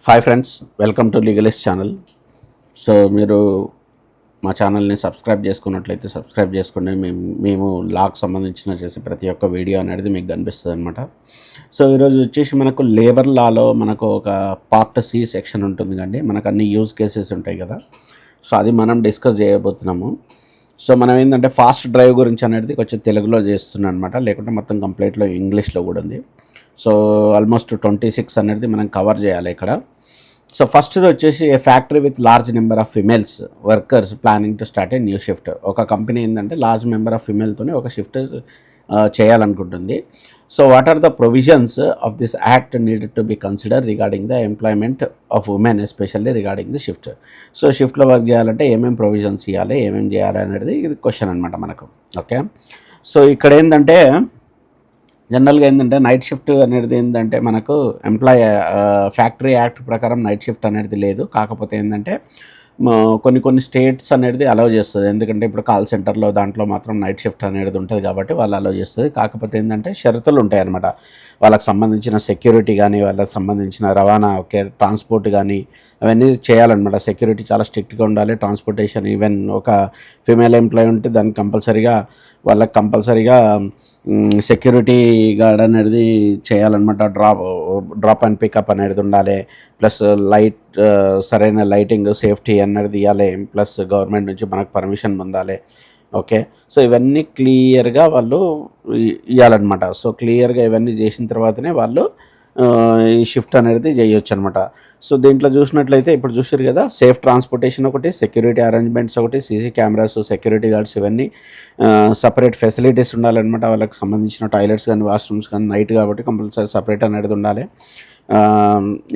Hi friends, welcome to Legalist channel. So మీరు మా ఛానల్ని సబ్స్క్రైబ్ చేసుకున్నట్లయితే సబ్స్క్రైబ్ చేసుకోండి. మేము లాకు సంబంధించిన చేసే ప్రతి ఒక్క వీడియో అనేది మీకు కనిపిస్తుంది అనమాట. సో ఈరోజు వచ్చేసి మనకు లేబర్ లాలో మనకు ఒక పార్ట్ సి సెక్షన్ ఉంటుంది కండి. మనకు అన్ని యూజ్ కేసెస్ ఉంటాయి కదా. సో అది మనం డిస్కస్ చేయబోతున్నాము. సో మనం ఏంటంటే ఫాస్ట్ డ్రైవ్ గురించి అనేది కొంచెం తెలుగులో చేస్తున్నాం అనమాట, లేకుంటే మొత్తం కంప్లీట్లో ఇంగ్లీష్లో కూడా ఉంది. సో ఆల్మోస్ట్ 26 అనేది మనం కవర్ చేయాలి ఇక్కడ. సో ఫస్ట్ వచ్చేసి a factory with large number of females workers planning to start a new shift. ఒక కంపెనీ ఏంటంటే లార్జ్ నెంబర్ ఆఫ్ ఫిమేల్తోనే ఒక షిఫ్ట్ చేయాలనుకుంటుంది. So what are the provisions of this act needed to be consider regarding the employment of women, especially regarding the shift. So షిఫ్ట్లో work చేయాలంటే ఏమేమి provisions ఇవ్వాలి, ఏమేమి చేయాలి అనేది ఇది క్వశ్చన్ అనమాట మనకు. ఓకే, సో ఇక్కడ ఏంటంటే జనరల్గా ఏంటంటే నైట్ షిఫ్ట్ అనేది ఏంటంటే మనకు ఫ్యాక్టరీ యాక్ట్ ప్రకారం నైట్ షిఫ్ట్ అనేది లేదు. కాకపోతే ఏంటంటే కొన్ని స్టేట్స్ అనేది అలౌ చేస్తుంది. ఎందుకంటే ఇప్పుడు కాల్ సెంటర్లో దాంట్లో మాత్రం నైట్ షిఫ్ట్ అనేది ఉంటుంది కాబట్టి వాళ్ళు అలౌ చేస్తుంది. కాకపోతే ఏంటంటే షరతులు ఉంటాయి అన్నమాట. వాళ్ళకి సంబంధించిన సెక్యూరిటీ కానీ, వాళ్ళకి సంబంధించిన రవాణా, ఓకే, ట్రాన్స్పోర్ట్ కానీ అవన్నీ చేయాలన్నమాట. సెక్యూరిటీ చాలా స్ట్రిక్ట్గా ఉండాలి. ట్రాన్స్పోర్టేషన్, ఈవెన్ ఒక ఫిమేల్ ఎంప్లాయీ ఉంటే దానికి కంపల్సరీగా సెక్యూరిటీ గార్డ్ అనేది చేయాలన్నమాట. డ్రాప్ అండ్ పికప్ అనేది ఉండాలి. ప్లస్ సరైన లైటింగ్, సేఫ్టీ అనేది ఇవ్వాలి. ప్లస్ గవర్నమెంట్ నుంచి మనకు పర్మిషన్ పొందాలి. ఓకే, సో ఇవన్నీ క్లియర్గా వాళ్ళు ఇవ్వాలన్నమాట. సో క్లియర్గా ఇవన్నీ చేసిన తర్వాతనే వాళ్ళు ఈ షిఫ్ట్ అనేది చేయొచ్చు అనమాట. సో దీంట్లో చూసినట్లయితే ఇప్పుడు చూసారు కదా, సేఫ్ ట్రాన్స్పోర్టేషన్ ఒకటి, సెక్యూరిటీ అరేంజ్మెంట్స్ ఒకటి, సీసీ కెమెరాస్, సెక్యూరిటీ గార్డ్స్, ఇవన్నీ సపరేట్ ఫెసిలిటీస్ ఉండాలన్నమాట. వాళ్ళకి సంబంధించిన టాయిలెట్స్ కానీ, వాష్రూమ్స్ కానీ నైట్ కాబట్టి కంపల్సరీ సపరేట్ అనేది ఉండాలి.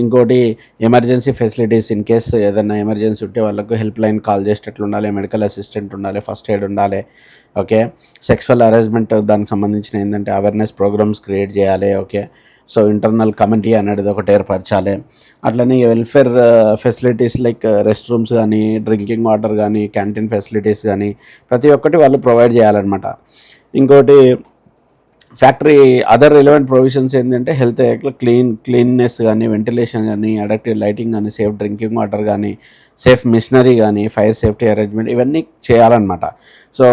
ఇంకోటి ఎమర్జెన్సీ ఫెసిలిటీస్, ఇన్ కేస్ ఏదైనా ఎమర్జెన్సీ ఉంటే వాళ్ళకు హెల్ప్ లైన్ కాల్ చేసేటట్లు ఉండాలి. మెడికల్ అసిస్టెంట్ ఉండాలి, ఫస్ట్ ఎయిడ్ ఉండాలి. ఓకే, సెక్సువల్ హరాస్మెంట్ దానికి సంబంధించిన ఏంటంటే అవేర్నెస్ ప్రోగ్రామ్స్ క్రియేట్ చేయాలి. ఓకే, సో ఇంటర్నల్ కమిటీ అనేది ఒకటి ఏర్పరచాలి. అట్లనే welfare facilities like rest rooms కానీ, డ్రింకింగ్ వాటర్ కానీ, క్యాంటీన్ ఫెసిలిటీస్ కానీ ప్రతి ఒక్కటి వాళ్ళు ప్రొవైడ్ చేయాలన్నమాట. ఇంకోటి ఫ్యాక్టరీ అదర్ రిలవెంట్ ప్రొవిజన్స్ ఏంటంటే హెల్త్ యాక్ట్లో క్లీన్నెస్ కానీ, వెంటిలేషన్ కానీ, అడక్టివ్ లైటింగ్ కానీ, సేఫ్ డ్రింకింగ్ వాటర్ కానీ, సేఫ్ మిషనరీ కానీ, ఫైర్ సేఫ్టీ అరేంజ్మెంట్ ఇవన్నీ చేయాలన్నమాట. సో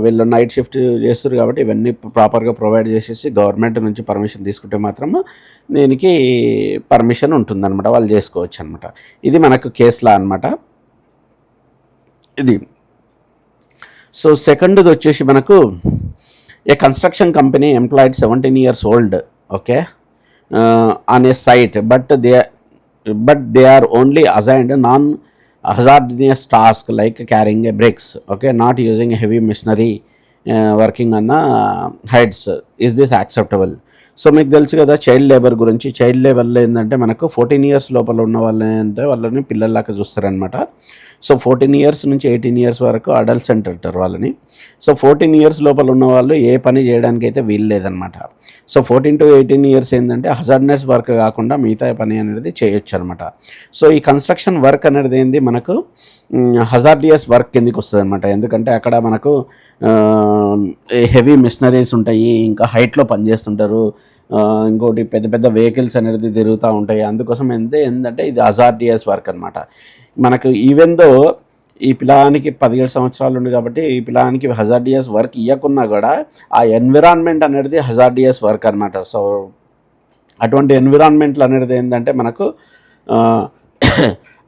వీళ్ళు నైట్ షిఫ్ట్ చేస్తారు కాబట్టి ఇవన్నీ ప్రాపర్గా ప్రొవైడ్ చేసేసి గవర్నమెంట్ నుంచి పర్మిషన్ తీసుకుంటే మాత్రం దీనికి పర్మిషన్ ఉంటుందన్నమాట, వాళ్ళు చేసుకోవచ్చు అనమాట. ఇది మనకు కేసులా అనమాట ఇది. సో సెకండ్ది వచ్చేసి మనకు a construction company employed 17 years old, okay, on a site, but they are only assigned non-hazardous task like carrying a bricks, okay, not using heavy machinery, working on heights. Is this acceptable? So మీకు తెలుసు కదా child labour గురించి. Child లేబర్లో ఏంటంటే మనకు 14 years లోపల ఉన్న వాళ్ళని పిల్లల్లాగా చూస్తారనమాట. So 14 years నుంచి 18 years వరకు అడల్ట్స్ అంటారు వాళ్ళని. సో 14 years లోపల ఉన్న వాళ్ళు ఏ పని చేయడానికి అయితే వీలు లేదనమాట. సో 14 to 18 years ఏంటంటే హజార్డ్నెస్ వర్క్ కాకుండా మిగతా పని అనేది చేయొచ్చు అనమాట. సో ఈ కన్స్ట్రక్షన్ వర్క్ అనేది ఏంది మనకు హజార్డియస్ వర్క్ కిందకి వస్తుంది అనమాట. ఎందుకంటే అక్కడ మనకు హెవీ మిషనరీస్ ఉంటాయి, ఇంకా హైట్లో పనిచేస్తుంటారు, ఇంకోటి పెద్ద పెద్ద వెహికల్స్ అనేది తిరుగుతూ ఉంటాయి. అందుకోసం ఏంటంటే ఇది హజార్డియస్ వర్క్ అనమాట. మనకు ఈవెన్ దో ఈ పిల్లానికి 17 సంవత్సరాలు ఉంది కాబట్టి ఈ పిల్లానికి హజార్డియస్ వర్క్ ఇవ్వకున్నా కూడా ఆ ఎన్విరాన్మెంట్ అనేది హజార్డియస్ వర్క్ అనమాట. సో అటువంటి ఎన్విరాన్మెంట్లు అనేది ఏంటంటే మనకు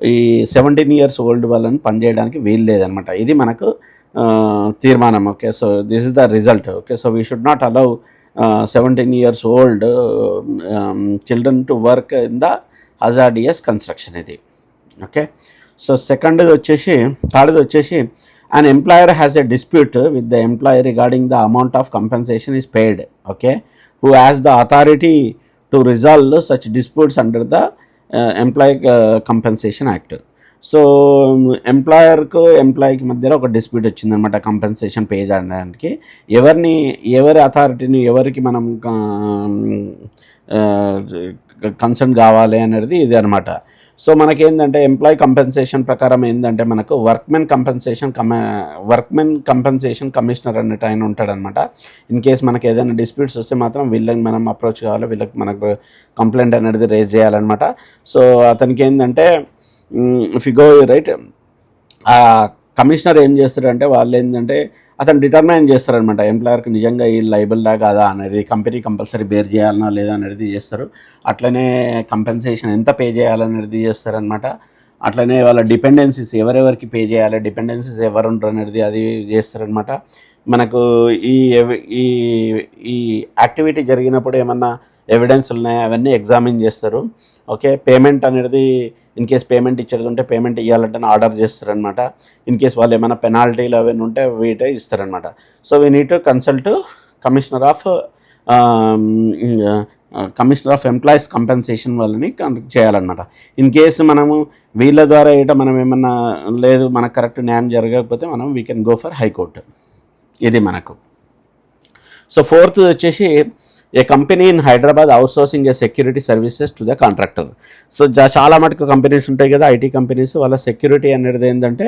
ఈ 17 years ఓల్డ్ వాళ్ళని పనిచేయడానికి వీలు లేదనమాట. ఇది మనకు తీర్మానం. Okay, so this is the result. Okay, so we should not allow 17 years old children to work in the hazardous construction ఇది. ఓకే, సో థర్డ్ది వచ్చేసి an employer has a dispute with the employee regarding the amount of compensation is paid, okay, who has the authority to resolve such disputes under the Employee Compensation Act. So ఎంప్లాయీకి మధ్యలో ఒక dispute వచ్చిందనమాట compensation pay చేయడానికి. ఎవరి అథారిటీని ఎవరికి మనం concern కావాలి అనేది ఇది అనమాట. సో మనకేంటంటే ఎంప్లాయీ కంపెన్సేషన్ ప్రకారం ఏంటంటే మనకు వర్క్మెన్ కంపెన్సేషన్ కమిషనర్ అన్నట్టు ఆయన ఉంటాడనమాట. ఇన్ కేస్ మనకి ఏదైనా డిస్ప్యూట్స్ వస్తే మాత్రం వీళ్ళని మనం అప్రోచ్ కావాలి, వీళ్ళకి మనకు కంప్లైంట్ అనేది రేజ్ చేయాలన్నమాట. సో అతనికి ఏంటంటే ఇఫ్ యు గో రైట్, ఆ కమిషనర్ ఏం చేస్తారంటే వాళ్ళు ఏంటంటే అతను డిటర్మైన్ చేస్తారనమాట ఎంప్లాయర్కి నిజంగా ఈ లైబుల్దా కాదా అనేది, కంపెనీ కంపల్సరీ బేర్ చేయాలన్నా లేదా అనేది చేస్తారు. అట్లనే కంపెన్సేషన్ ఎంత పే చేయాలనేది చేస్తారనమాట. అట్లనే వాళ్ళ డిపెండెన్సీస్ ఎవరెవరికి పే చేయాలి, డిపెండెన్సీస్ ఎవరు ఉంటారు అనేది అది చేస్తారనమాట. మనకు ఈ ఈ యాక్టివిటీ జరిగినప్పుడు ఏమన్నా ఎవిడెన్స్ ఉన్నాయా అవన్నీ ఎగ్జామిన్ చేస్తారు. ఓకే, పేమెంట్ అనేది ఇన్ కేస్ పేమెంట్ ఇచ్చేది ఉంటే పేమెంట్ ఇవ్వాలంటే ఆర్డర్ చేస్తారనమాట. ఇన్ కేస్ వాళ్ళు ఏమైనా పెనాల్టీలు అవన్నీ ఉంటే వీటే ఇస్తారనమాట. So we need to consult commissioner of employees compensation వాళ్ళని చేయాలన్నమాట. ఇన్ కేసు మనము వీళ్ళ ద్వారా మనం ఏమన్నా లేదు మనకు కరెక్ట్ న్యాయం జరగకపోతే మనం we can go for high court. ఇది మనకు. సో ఫోర్త్ వచ్చేసి a company in Hyderabad outsourcing a security services to the contractor. So చాలా మటుకు కంపెనీస్ ఉంటాయి కదా, ఐటీ కంపెనీస్, వాళ్ళ సెక్యూరిటీ అనేది ఏంటంటే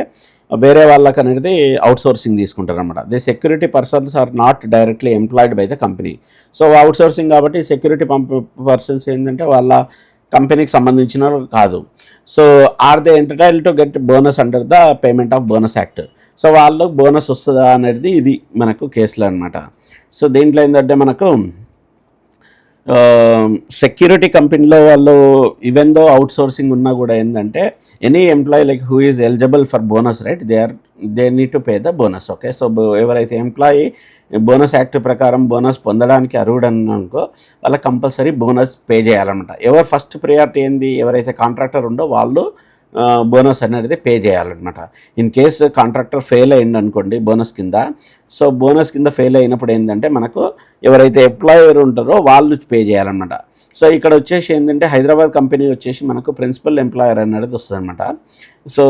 వేరే వాళ్ళకి అనేది అవుట్సోర్సింగ్ తీసుకుంటారు అనమాట. The security persons are not directly employed by the company. So outsourcing కాబట్టి సెక్యూరిటీ పర్సన్స్ ఏంటంటే వాళ్ళ కంపెనీకి సంబంధించిన కాదు. So are they entitled to get bonus under the payment of bonus act. So వాళ్ళకు బోనస్ వస్తుందా అనేది ఇది మనకు కేసులో అనమాట. సో దీంట్లో ఏంటంటే మనకు సెక్యూరిటీ కంపెనీలో వాళ్ళు ఈవెన్ దో అవుట్ సోర్సింగ్ ఉన్నా కూడా ఏంటంటే any employee like who is eligible for bonus right they need to pay the bonus. Okay, so ఎవరైతే ఎంప్లాయీ బోనస్ యాక్ట్ ప్రకారం బోనస్ పొందడానికి అర్హుడనుకో వాళ్ళకి కంపల్సరీ బోనస్ పే చేయాలన్నమాట. ఎవరు ఫస్ట్ ప్రియారిటీ ఏంది, ఎవరైతే కాంట్రాక్టర్ ఉందో వాళ్ళు బోనస్ అనేది పే చేయాలన్నమాట. ఇన్ కేస్ కాంట్రాక్టర్ ఫెయిల్ అయ్యింది అనుకోండి బోనస్ కింద, సో బోనస్ కింద ఫెయిల్ అయినప్పుడు ఏంటంటే మనకు ఎవరైతే ఎంప్లాయర్ ఉంటారో వాళ్ళు పే చేయాలన్నమాట. సో ఇక్కడ వచ్చేసి ఏంటంటే హైదరాబాద్ కంపెనీ వచ్చేసి మనకు ప్రిన్సిపల్ ఎంప్లాయర్ అనేది వస్తుంది అనమాట. సో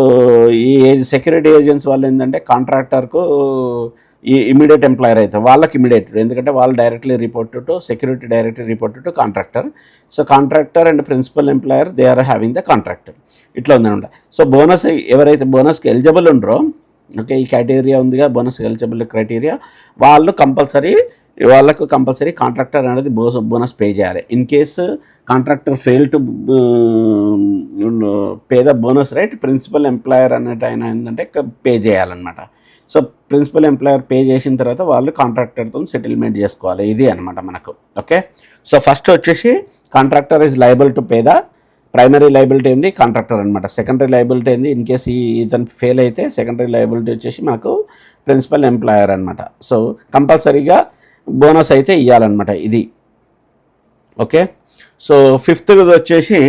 ఈ సెక్యూరిటీ ఏజెంట్స్ వాళ్ళు ఏంటంటే కాంట్రాక్టర్కు ఈ ఇమీడియట్ ఎంప్లాయర్ అవుతారు, వాళ్ళకి ఇమీడియట్, ఎందుకంటే వాళ్ళు directly report to security directly report to contractor. So contractor and principal employer they are having the contractor. ఇట్లా ఉందనమాట. సో బోనస్ ఎవరైతే బోనస్కి ఎలిజిబుల్ ఉండరో, ఓకే, ఈ క్రైటీరియా ఉందిగా బోనస్ ఎలిజిబుల్ క్రైటీరియా, వాళ్ళకు కంపల్సరీ కాంట్రాక్టర్ అనేది బోనస్ పే చేయాలి. In case contractor fail to pay the bonus right, principal employer అన్నట్టు ఆయన ఏంటంటే పే చేయాలన్నమాట. సో ప్రిన్సిపల్ ఎంప్లాయర్ పే చేసిన తర్వాత వాళ్ళు కాంట్రాక్టర్తో సెటిల్మెంట్ చేసుకోవాలి. ఇది అనమాట మనకు. ఓకే, సో ఫస్ట్ వచ్చేసి contractor is liable to pay the primary liability ఏంది కాంట్రాక్టర్ అనమాట. సెకండరీ లయబిలిటీ ఏంది ఇన్ కేసు ఇతను ఫెయిల్ అయితే సెకండరీ లయబిలిటీ వచ్చేసి మనకు ప్రిన్సిపల్ ఎంప్లాయర్ అనమాట. సో కంపల్సరీగా బోనస్ అయితే ఇవ్వాలన్నమాట ఇది. ఓకే, సో ఫిఫ్త్ వచ్చేసి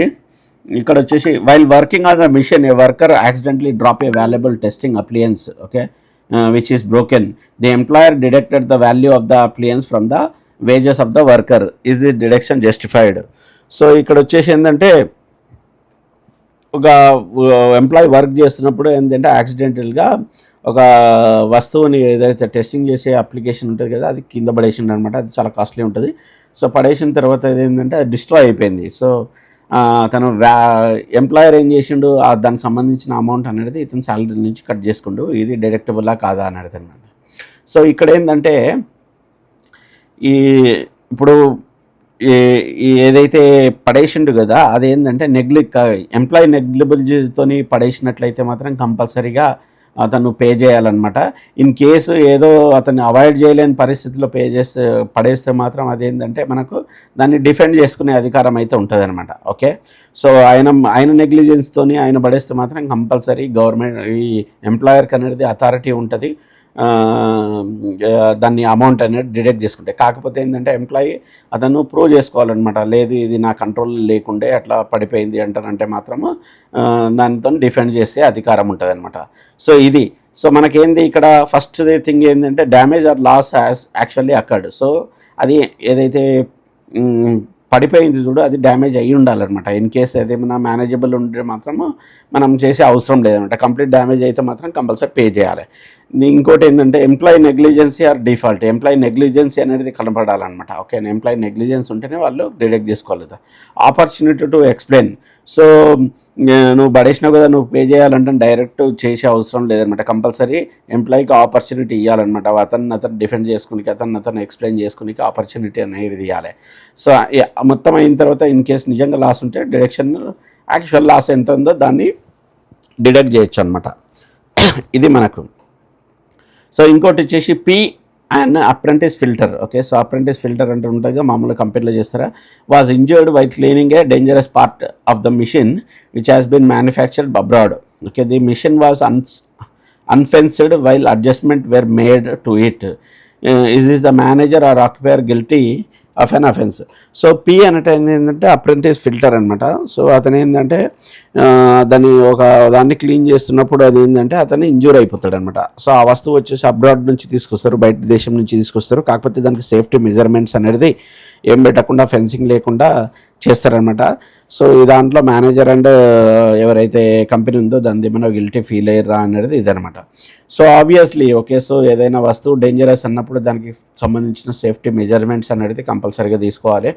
ఇక్కడ వచ్చేసి while working on the machine a worker accidentally drop a valuable testing appliance, okay, which is broken. The employer deducted the value of the appliance from the wages of the worker. Is the deduction justified? So ఇక్కడ వచ్చేసి ఏంటంటే ఒక employee work చేస్తున్నప్పుడు ఏంటంటే యాక్సిడెంటల్గా ఒక వస్తువుని ఏదైతే testing చేసే అప్లికేషన్ ఉంటుంది కదా అది కింద పడేసిండు అనమాట. అది చాలా కాస్ట్లీ ఉంటుంది. సో పడేసిన తర్వాత ఏంటంటే అది డిస్ట్రాయ్ అయిపోయింది. సో తను ఎంప్లాయర్ ఏం చేసిండు, దానికి సంబంధించిన అమౌంట్ అనేది ఇతను శాలరీ నుంచి కట్ చేసుకుండు. ఇది డిడక్టబుల్లా కాదా అని అడుగుతున్నాడు. సో ఇక్కడ ఏంటంటే ఇప్పుడు ఏదైతే పడేసిండు కదా అదేంటంటే ఎంప్లాయీ నెగ్లిబిలిటీతో పడేసినట్లయితే మాత్రం కంపల్సరీగా అతను పే చేయాలన్నమాట. ఇన్ కేసు ఏదో అతన్ని అవాయిడ్ చేయలేని పరిస్థితిలో పడేస్తే మాత్రం అదేంటంటే మనకు దాన్ని డిఫెండ్ చేసుకునే అధికారం అయితే ఉంటుంది అనమాట. ఓకే, సో ఆయన నెగ్లిజెన్స్తో ఆయన పడేస్తే మాత్రం కంపల్సరీ గవర్నమెంట్ ఈ ఎంప్లాయర్కి అనేది అథారిటీ ఉంటుంది దాన్ని అమౌంట్ అనేది డిడక్ట్ చేసుకుంటే. కాకపోతే ఏంటంటే ఎంప్లాయీ అతను ప్రూవ్ చేసుకోవాలన్నమాట, లేదు ఇది నా కంట్రోల్ లేకుండే అట్లా పడిపోయింది అంటారంటే మాత్రము దానితో డిఫెండ్ చేసే అధికారం ఉంటుంది అనమాట. సో ఇది సో మనకేంది ఇక్కడ ఫస్ట్ థింగ్ ఏంటంటే damage or loss actually occurred. So అది ఏదైతే పడిపోయింది చూడు, అది డ్యామేజ్ అయ్యి ఉండాలన్నమాట. ఇన్ కేస్ ఏదేమైనా మేనేజబుల్ ఉంటే మాత్రము మనం చేసే అవసరం లేదనమాట. కంప్లీట్ డ్యామేజ్ అయితే మాత్రం కంపల్సరీ పే చేయాలి. ఇంకోటి ఏంటంటే employee negligency or default. Employee negligency అనేది కనపడాలన్నమాట. ఓకే, ఎంప్లాయీ నెగ్లిజెన్స్ ఉంటేనే వాళ్ళు డిడక్ట్ చేసుకోవాలి. Opportunity to explain. సో నువ్వు పడేసినావు కదా, నువ్వు పే చేయాలంటే డైరెక్ట్ చేసే అవసరం లేదనమాట. కంపల్సరీ ఎంప్లాయీకి ఆపర్చునిటీ ఇవ్వాలన్నమాట. అతను డిఫెండ్ చేసుకునికి, అతను ఎక్స్ప్లెయిన్ చేసుకునికి ఆపర్చునిటీ అనేది ఇవ్వాలి. సో మొత్తం అయిన తర్వాత ఇన్ కేస్ నిజంగా లాస్ ఉంటే డిడక్షన్, యాక్చువల్ లాస్ ఎంత ఉందో దాన్ని డిడక్ట్ చేయొచ్చు అనమాట. ఇది మనకు. సో ఇంకోటి వచ్చేసి P and apprentice filter. Okay, so apprentice filter అంటే ఉంటుంది, మామూలుగా కంపెనీలో చేస్తారా. Was injured while cleaning a dangerous part of the machine which has been manufactured abroad. Okay, the machine was unfenced while adjustment were made to it. Is the manager or occupier guilty of an offense? So P అంటే ఏంటంటే apprentice filter అనమాట. So అతను ఏంటంటే దాన్ని clean చేస్తున్నప్పుడు అది ఏంటంటే అతను ఇంజూర్ అయిపోతాడు అనమాట. సో ఆ వస్తువు వచ్చేసి అబ్రాడ్ నుంచి తీసుకొస్తారు, బయట దేశం నుంచి తీసుకొస్తారు. కాకపోతే దానికి సేఫ్టీ మెజర్మెంట్స్ అనేది ఏం పెట్టకుండా, ఫెన్సింగ్ లేకుండా చేస్తారనమాట. సో ఈ దాంట్లో మేనేజర్ అండ్ ఎవరైతే కంపెనీ ఉందో దాని ఏమైనా గిల్టీ ఫీల్ అయ్యారా అనేది ఇదనమాట. సో ఆబ్వియస్లీ ఓకే, సో ఏదైనా వస్తువు డేంజరస్ అన్నప్పుడు దానికి సంబంధించిన సేఫ్టీ మెజర్మెంట్స్ అనేది కంపల్సరీగా తీసుకోవాలి.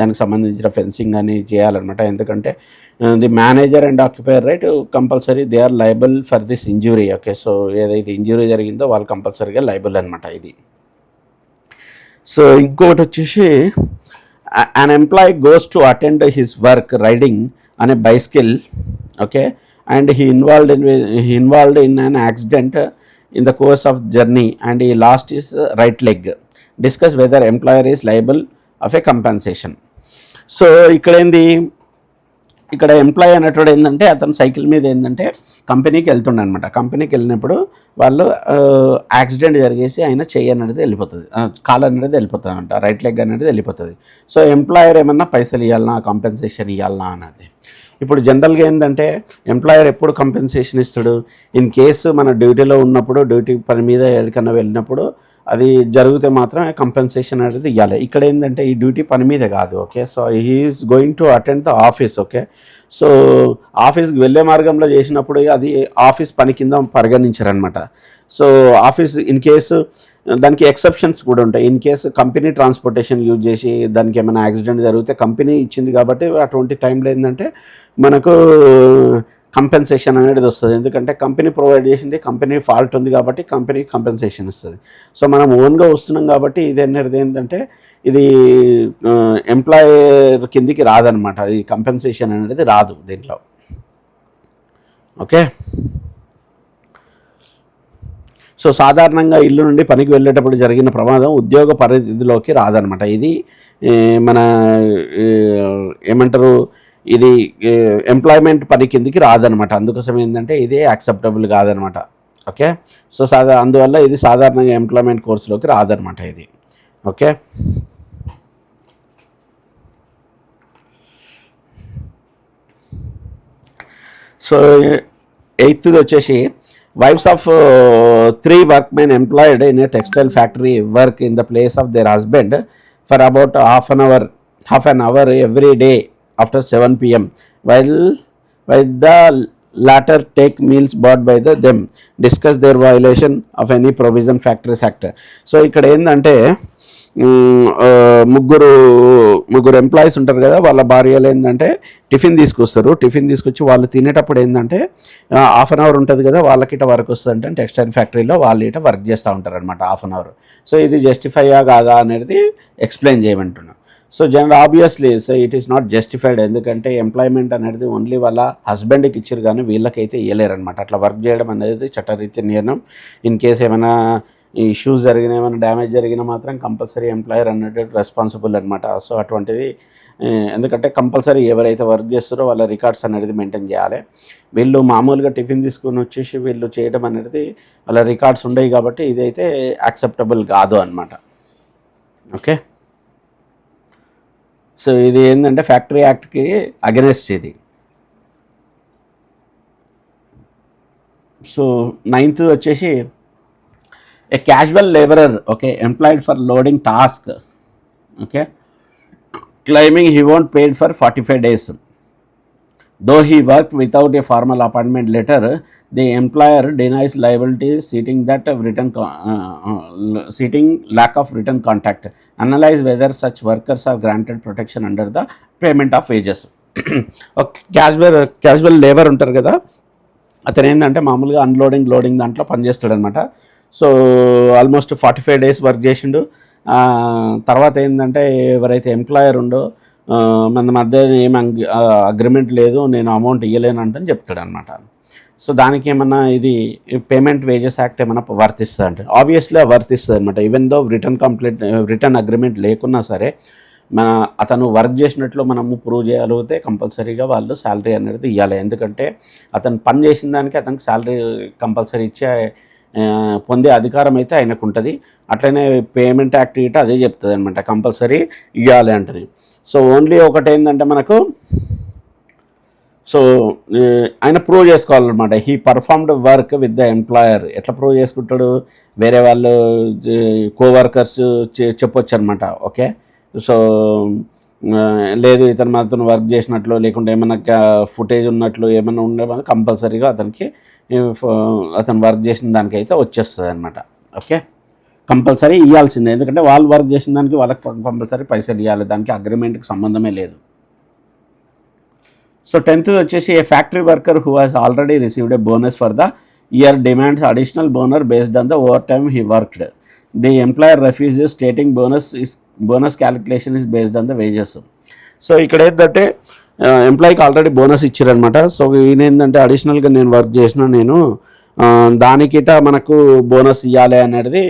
దానికి సంబంధించిన ఫెన్సింగ్ అని చేయాలన్నమాట. ఎందుకంటే the manager and occupier right compulsory they are liable for this injury. Okay, so ఏదైతే ఇంజురీ జరిగిందో వాళ్ళు కంపల్సరీగా లైబుల్ అనమాట ఇది. సో ఇంకొకటి వచ్చేసి an employee goes to attend his work riding on a bicycle, okay, and he involved in an accident in the course of journey and he lost his right leg. Discuss whether employer is liable of a compensation. So ఇక్కడ employee అనేటువంటి ఏంటంటే అతను cycle మీద ఏంటంటే కంపెనీకి వెళ్తుండే అనమాట. కంపెనీకి వెళ్ళినప్పుడు వాళ్ళు యాక్సిడెంట్ జరిగేసి ఆయన చెయ్యి అనేది వెళ్ళిపోతుంది, కాలు అనేది వెళ్ళిపోతుంది అనమాట, రైట్ లెగ్ అనేది వెళ్ళిపోతుంది. సో ఎంప్లాయర్ ఏమన్నా పైసలు ఇవ్వాలన్నా, కాంపెన్సేషన్ ఇవ్వాలన్నా అన్నది. ఇప్పుడు జనరల్గా ఏంటంటే ఎంప్లాయర్ ఎప్పుడు కంపెన్సేషన్ ఇస్తాడు, ఇన్ కేసు మన డ్యూటీలో ఉన్నప్పుడు, డ్యూటీ పని మీద ఎక్కడికన్నా వెళ్ళినప్పుడు అది జరిగితే మాత్రమే కంపెన్సేషన్ అనేది ఇవ్వాలి. ఇక్కడ ఏంటంటే ఈ డ్యూటీ పని మీద కాదు. Okay, so he's going to attend the office. Okay, so ఆఫీస్కి వెళ్ళే మార్గంలో చేసినప్పుడు అది ఆఫీస్ పని కింద పరిగణించారనమాట. సో ఆఫీస్ ఇన్ కేసు దానికి ఎక్సెప్షన్స్ కూడా ఉంటాయి. In case company transportation use చేసి దానికి ఏమైనా యాక్సిడెంట్ జరిగితే కంపెనీ ఇచ్చింది కాబట్టి అటువంటి టైంలో ఏంటంటే మనకు కంపెన్సేషన్ అనేది వస్తుంది. ఎందుకంటే కంపెనీ ప్రొవైడ్ చేసింది, కంపెనీ ఫాల్ట్ ఉంది కాబట్టి కంపెనీ కంపెన్సేషన్ ఇస్తుంది. సో మనం ఓన్గా వస్తున్నాం కాబట్టి ఇది అనేది ఏంటంటే ఇది ఎంప్లాయర్ కిందికి రాదనమాట. ఈ కంపెన్సేషన్ అనేది రాదు దీంట్లో. ఓకే, సో సాధారణంగా ఇల్లు నుండి పనికి వెళ్ళేటప్పుడు జరిగిన ప్రమాదం ఉద్యోగ పరిధిలోకి రాదనమాట. ఇది మన ఏమంటారు, ఇది ఎంప్లాయ్మెంట్ పని కిందికి రాదనమాట. అందుకోసం ఏంటంటే ఇది యాక్సెప్టబుల్ కాదనమాట. ఓకే, సో అందువల్ల ఇది సాధారణంగా ఎంప్లాయ్మెంట్ కోర్సులోకి రాదనమాట ఇది. ఓకే, సో 8th వచ్చేసి wives of 3 workmen employed in a textile factory work in the place of their husband for about half an hour every day after 7 p.m. while the latter take meals bought by them. Discuss their violation of any provision factories act. So ఇక్కడ ఏంటంటే ముగ్గురు employees ఉంటారు కదా, వాళ్ళ భార్యలు ఏంటంటే tiffin తీసుకొచ్చి వాళ్ళు తినేటప్పుడు ఏంటంటే హాఫ్ అన్ అవర్ ఉంటుంది కదా, వాళ్ళకి ఇట వర్క్ వస్తుంది. అంటే టెక్స్టైల్ ఫ్యాక్టరీలో వాళ్ళు ఇట వర్క్ చేస్తూ ఉంటారు అనమాట హాఫ్ అన్ అవర్. సో ఇది జస్టిఫైయా కాదా అనేది ఎక్స్ప్లెయిన్ చేయమంటున్నాను. So obviously so it is not justified. ఎందుకంటే ఎంప్లాయ్మెంట్ అనేది ఓన్లీ వాళ్ళ హస్బెండ్కి ఇచ్చారు కానీ వీళ్ళకైతే ఇవ్వలేరనమాట. అట్లా వర్క్ చేయడం అనేది చట్టరీత్యా నియమం. ఇన్ కేసు ఏమైనా ఇష్యూస్ జరిగినా, ఏమైనా డ్యామేజ్ జరిగినా మాత్రం కంపల్సరీ ఎంప్లాయర్ అన్నట్టు రెస్పాన్సిబుల్ అనమాట. సో అటువంటిది ఎందుకంటే కంపల్సరీ ఎవరైతే వర్క్ చేస్తారో వాళ్ళ రికార్డ్స్ అనేది మెయింటైన్ చేయాలి. వీళ్ళు మామూలుగా టిఫిన్ తీసుకొని వచ్చేసి వీళ్ళు చేయడం అనేది వాళ్ళ రికార్డ్స్ ఉండవు కాబట్టి ఇదైతే యాక్సెప్టబుల్ కాదు అనమాట. ఓకే, సో ఇది ఏంటంటే ఫ్యాక్టరీ యాక్ట్కి అగెనెస్ట్ ఇది. సో 9th వచ్చేసి a casual laborer, okay, employed for loading task, okay, claiming he won't paid for 45 days. Though he worked without a formal appointment letter, the employer denies liability, citing lack of written contact. Analyze whether such workers are granted protection under the payment of wages. Casual labour ఉంటారు కదా, అతను ఏంటంటే మామూలుగా loading దాంట్లో పనిచేస్తాడు అనమాట. So almost 45 days work చేసిండు. తర్వాత ఏంటంటే ఎవరైతే ఎంప్లాయర్ ఉండో మన మధ్య ఏం అగ్రిమెంట్ లేదు, నేను అమౌంట్ ఇవ్వలేను అంటే చెప్తాడు అనమాట. సో దానికి ఏమన్నా ఇది పేమెంట్ వేజెస్ యాక్ట్ ఏమన్నా వర్తిస్తుంది అంటే ఆబ్వియస్లీ వర్తిస్తుంది అనమాట. ఈవెన్ దో రిటర్న్ అగ్రిమెంట్ లేకున్నా సరే అతను వర్క్ చేసినట్లు మనము ప్రూవ్ చేయగలిగితే కంపల్సరీగా వాళ్ళు శాలరీ అనేది ఇవ్వాలి. ఎందుకంటే అతను పని చేసిన దానికి అతనికి శాలరీ కంపల్సరీ పొందే అధికారం అయితే ఆయనకు ఉంటుంది. అట్లనే పేమెంట్ యాక్ట్ ఇట అదే చెప్తుంది అనమాట, కంపల్సరీ ఇవ్వాలి అంటది. సో ఓన్లీ ఒకటి ఏంటంటే మనకు ఆయన ప్రూవ్ చేసుకోవాలన్నమాట. He performed work with the employer. ఎట్లా ప్రూవ్ చేసుకుంటాడు, వేరే వాళ్ళు కోవర్కర్స్ చెప్పొచ్చు అనమాట. ఓకే, సో లేదు ఇతను మాత్రం వర్క్ చేసినట్లు లేకుంటే ఏమైనా ఫుటేజ్ ఉన్నట్లు ఏమైనా ఉండే కంపల్సరీగా అతను వర్క్ చేసిన దానికైతే వచ్చేస్తుంది అనమాట. ఓకే, కంపల్సరీ ఇవ్వాల్సిందే, ఎందుకంటే వాళ్ళు వర్క్ చేసిన దానికి వాళ్ళకి కంపల్సరీ పైసలు ఇవ్వాలి, దానికి అగ్రిమెంట్కి సంబంధమే లేదు. సో 10th వచ్చేసి a factory worker who has already received a bonus for the year demands additional bonus based on the overtime he worked. The employer refuses stating bonus calculation is based on the wages. So ఇక్కడ ఏంటంటే ఎంప్లాయీకి already bonus ఇచ్చారనమాట. So ఈయన ఏంటంటే అడిషనల్గా నేను work చేసిన దానికిట మనకు బోనస్ ఇవ్వాలి అనేది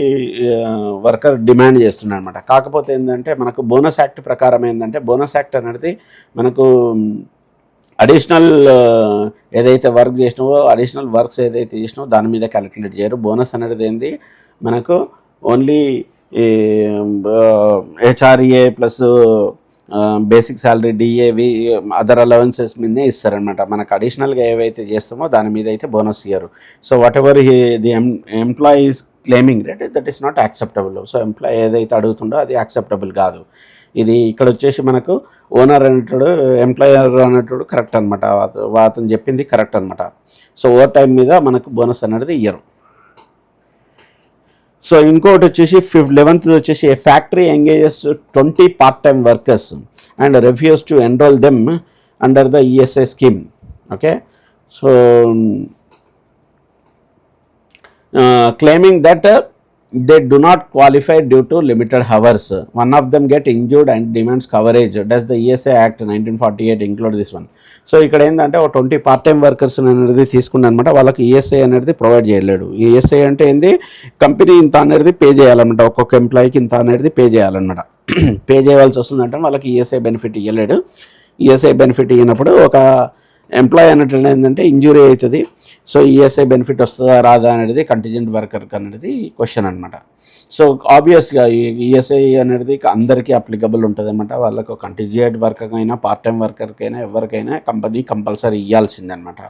వర్కర్ డిమాండ్ చేస్తున్నాడు అనమాట. కాకపోతే ఏంటంటే మనకు బోనస్ యాక్ట్ ప్రకారం ఏంటంటే బోనస్ యాక్ట్ అనేది మనకు అడిషనల్ ఏదైతే వర్క్ చేసినావో అడిషనల్ వర్క్స్ ఏదైతే చేసినావో దాని మీద క్యాలిక్యులేట్ చేయరు. బోనస్ అనేది ఏంది మనకు only HRA plus basic salary DAV other allowances మీదనే ఇస్తారనమాట. మనకు అడిషనల్గా ఏవైతే చేస్తామో దాని మీద అయితే బోనస్ ఇయ్యరు. So what ever the employee is claiming rate that is not acceptable. So employee ఏదైతే అడుగుతుండో అది యాక్సెప్టబుల్ కాదు. ఇది ఇక్కడ వచ్చేసి మనకు ఓనర్ అనేటోడు ఎంప్లాయర్ అనేటోడు కరెక్ట్ అనమాట, అతను చెప్పింది కరెక్ట్ అనమాట. సో ఓవర్ టైం మీద మనకు బోనస్ అనేది ఇయ్యరు. సో ఇంకోటి వచ్చేసి 11th వచ్చేసి a factory engages 20 part time workers and refuse to enroll them under the ESI scheme. Okay, so claiming that they do not qualify due to limited hours. One of them get injured and demands coverage. Does the ESA Act 1948 include this one? So ఇక్కడ ఏంటంటే ఒక 20 part time workers అనేది తీసుకున్నాను అనమాట. వాళ్ళకి ESI అనేది provide చేయలేడు. ESI అంటే ఏంది, కంపెనీ ఇంత అనేది పే చేయాలన్నమాట, ఒక్కొక్క ఎంప్లాయీకి ఇంత అనేది పే చేయాలన్నమాట. పే చేయవలసి వస్తుందంటే వాళ్ళకి ఈఎస్ఐ బెనిఫిట్ ఇవ్వలేడు. ఈఎస్ఐ బెనిఫిట్ ఇవ్వనప్పుడు ఒక ఎంప్లాయీ అన్నట్టు ఏంటంటే ఇంజురీ అవుతుంది. సో ఈఎస్ఐ బెనిఫిట్ వస్తుందా రాదా అనేది కంటింజెంట్ వర్కర్కి అనేది క్వశ్చన్ అనమాట. సో ఆబ్వియస్గా ఈఎస్ఐ అనేది అందరికీ అప్లికబుల్ ఉంటుంది అనమాట. వాళ్ళకు కంటింజెంట్ వర్కర్కైనా పార్ట్ టైం వర్కర్కైనా ఎవరికైనా కంపెనీ కంపల్సరీ ఇవ్వాల్సిందనమాట.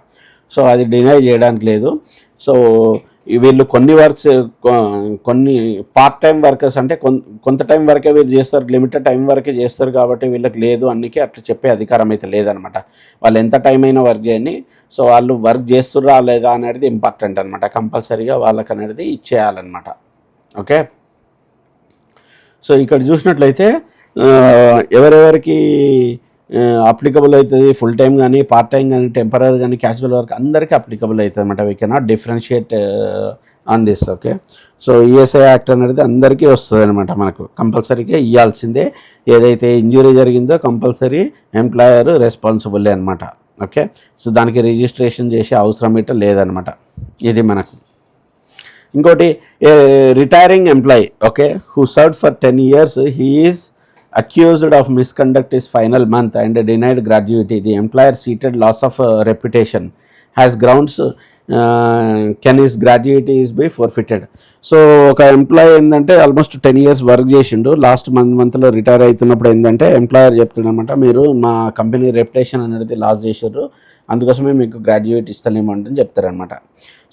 సో అది డినై చేయడానికి లేదు. సో వీళ్ళు కొన్ని పార్ట్ టైం వర్కర్స్ అంటే కొంత టైం వరకే వీళ్ళు చేస్తారు, లిమిటెడ్ టైం వరకే చేస్తారు కాబట్టి వీళ్ళకి లేదు అన్నికి అట్లా చెప్పే అధికారం అయితే లేదనమాట. వాళ్ళు ఎంత టైం అయినా వర్క్ చేయని, సో వాళ్ళు వర్క్ చేస్తుర్రా లేదా అనేది ఇంపార్టెంట్ అనమాట. కంపల్సరీగా వాళ్ళకి అనేది ఇచ్చేయాలన్నమాట. ఓకే, సో ఇక్కడ చూసినట్లయితే ఎవరెవరికి అప్లికబుల్ అవుతుంది, ఫుల్ టైం కానీ పార్ట్ టైం కానీ టెంపరీ కానీ క్యాజువల్ వర్క్ అందరికీ అప్లికబుల్ అవుతుంది అనమాట. We cannot differentiate on this. Okay, so ESI act అనేది అందరికీ వస్తుంది అనమాట. మనకు కంపల్సరీగా ఇవ్వాల్సిందే. ఏదైతే ఇంజురీ జరిగిందో కంపల్సరీ ఎంప్లాయర్ రెస్పాన్సిబుల్ అనమాట. ఓకే, సో దానికి రిజిస్ట్రేషన్ చేసే అవసరం ఇట్లా లేదనమాట. ఇది మనకు ఇంకోటి retiring employee. Okay, who served for 10 years, he is accused of misconduct his final month and denied gratuity. The employer cited loss of reputation has grounds. Can his gratuity is be forfeited? So ఒక employee ఏంటంటే almost 10 years work చేసిండు, last మంత్లో retire అవుతున్నప్పుడు ఏంటంటే employer చెప్తున్నాడనమాట, మీరు మా company reputation అనేది loss చేశారు, అందుకోసమే మీకు గ్రాడ్యుయేట్ ఇస్తలేమంటే చెప్తారనమాట.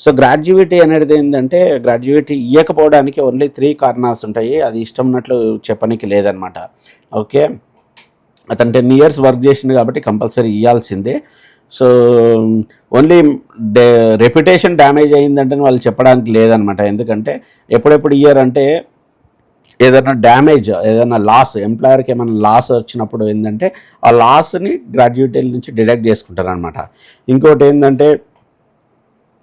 సో గ్రాడ్యుయేటీ అనేది ఏంటంటే గ్రాడ్యుయేటీ ఇవ్వకపోవడానికి ఓన్లీ 3 కారణాలు ఉంటాయి. అది ఇష్టం ఉన్నట్లు చెప్పడానికి లేదనమాట. ఓకే, అతను 10 years వర్క్ చేసిండు కాబట్టి కంపల్సరీ ఇవ్వాల్సిందే. సో ఓన్లీ రెప్యుటేషన్ డ్యామేజ్ అయ్యిందంటే వాళ్ళు చెప్పడానికి లేదనమాట. ఎందుకంటే ఎప్పుడెప్పుడు ఇయ్యర్ అంటే ఏదైనా డ్యామేజ్, ఏదైనా లాస్, ఎంప్లాయర్కి ఏమైనా లాస్ వచ్చినప్పుడు ఏంటంటే ఆ లాస్ని గ్రాడ్యుయేటీ నుంచి డిడక్ట్ చేసుకుంటారు అనమాట. ఇంకోటి ఏంటంటే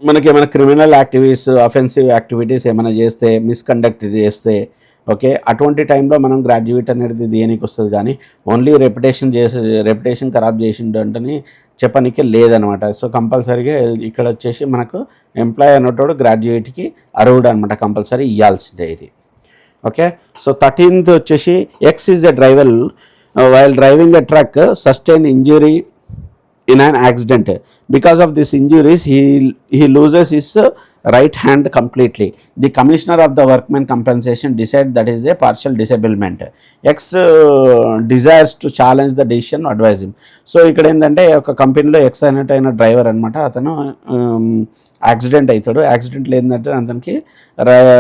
మనకి ఏమైనా క్రిమినల్ యాక్టివిటీస్, అఫెన్సివ్ యాక్టివిటీస్ ఏమైనా చేస్తే, మిస్కండక్ట్ చేస్తే, ఓకే, అటువంటి టైంలో మనం గ్రాడ్యుయేట్ అనేది దేనికి వస్తుంది, కానీ ఓన్లీ రెప్యుటేషన్ ఖరాబ్ చేసిందంటని చెప్పడానికి లేదనమాట. సో కంపల్సరీగా ఇక్కడ వచ్చేసి మనకు ఎంప్లాయ్ అన్నట్టు గ్రాడ్యుయేట్కి అర్హుడు అనమాట, కంపల్సరీ ఇవ్వాల్సిందే ఇది. ఓకే, సో 13th వచ్చేసి X is the driver while driving a truck sustain injury in an accident. Because of this injuries he loses his right hand completely. The commissioner of the workman compensation decide that is a partial disablement. X desires to challenge the decision, advise him. So ఇక్కడ ఏంటంటే ఒక కంపెనీలో X అయిన driver అనమాట, అతను accident అవుతాడు. యాక్సిడెంట్లో ఏంటంటే అతనికి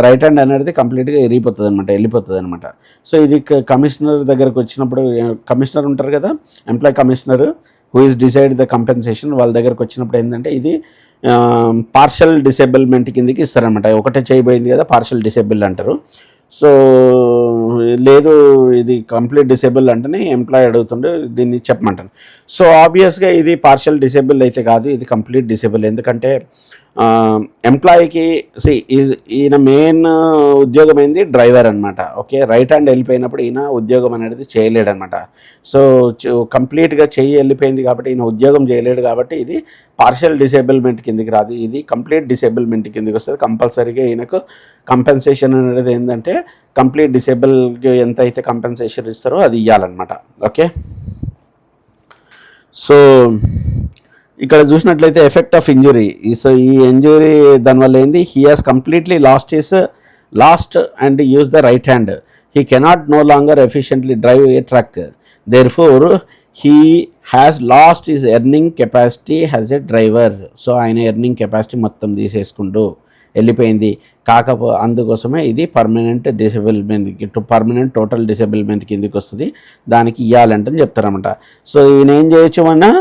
రైట్ హ్యాండ్ అనేది కంప్లీట్గా వెళ్ళిపోతుంది అనమాట. సో ఇది కమిషనర్ దగ్గరకు వచ్చినప్పుడు, కమిషనర్ ఉంటారు కదా, employee commissioner who is decide the compensation, వాళ్ళ దగ్గరకు వచ్చినప్పుడు ఏంటంటే ఇది పార్షల్ డిసేబుల్మెంట్ కిందకి ఇస్తారనమాట. ఒకటే చేయబోయింది కదా, పార్షల్ డిసేబుల్ అంటారు. సో లేదు ఇది కంప్లీట్ డిసేబుల్ అంటేనే ఎంప్లాయ్ అడుగుతుండే దీన్ని చెప్పమంటాను. సో ఆబ్వియస్గా ఇది పార్షల్ డిసేబుల్ అయితే కాదు, ఇది కంప్లీట్ డిసేబుల్. ఎందుకంటే ఎంప్లాయీకి ఈయన మెయిన్ ఉద్యోగం ఏంది, డ్రైవర్ అనమాట. ఓకే, రైట్ హ్యాండ్ వెళ్ళిపోయినప్పుడు ఈయన ఉద్యోగం అనేది చేయలేడు అనమాట. సో కంప్లీట్గా వెళ్ళిపోయింది కాబట్టి ఈయన ఉద్యోగం చేయలేడు కాబట్టి ఇది పార్షియల్ డిసేబుల్మెంట్ కిందకి రాదు, ఇది కంప్లీట్ డిసేబుల్మెంట్ కిందకి వస్తుంది. కంపల్సరీగా ఈయనకు కంపెన్సేషన్ అనేది ఏంటంటే కంప్లీట్ డిసేబుల్కి ఎంత అయితే కంపెన్సేషన్ ఇస్తారో అది ఇవ్వాలన్నమాట. ఓకే, సో ఇక్కడ చూసినట్లయితే ఎఫెక్ట్ ఆఫ్ ఇంజురీ. సో ఈ ఇంజురీ దానివల్ల ఏంది, he has completely lost and use the right hand. He cannot no longer efficiently drive a truck. Therefore he has lost his earning capacity has a driver. So ఆయన earning capacity మొత్తం తీసేసుకుంటూ వెళ్ళిపోయింది. అందుకోసమే ఇది permanent permanent total డిసేబుల్మెంట్ కిందకి వస్తుంది, దానికి ఇవ్వాలంటని చెప్తారన్నమాట. So ఈయన ఏం చేయొచ్చు అన్నా,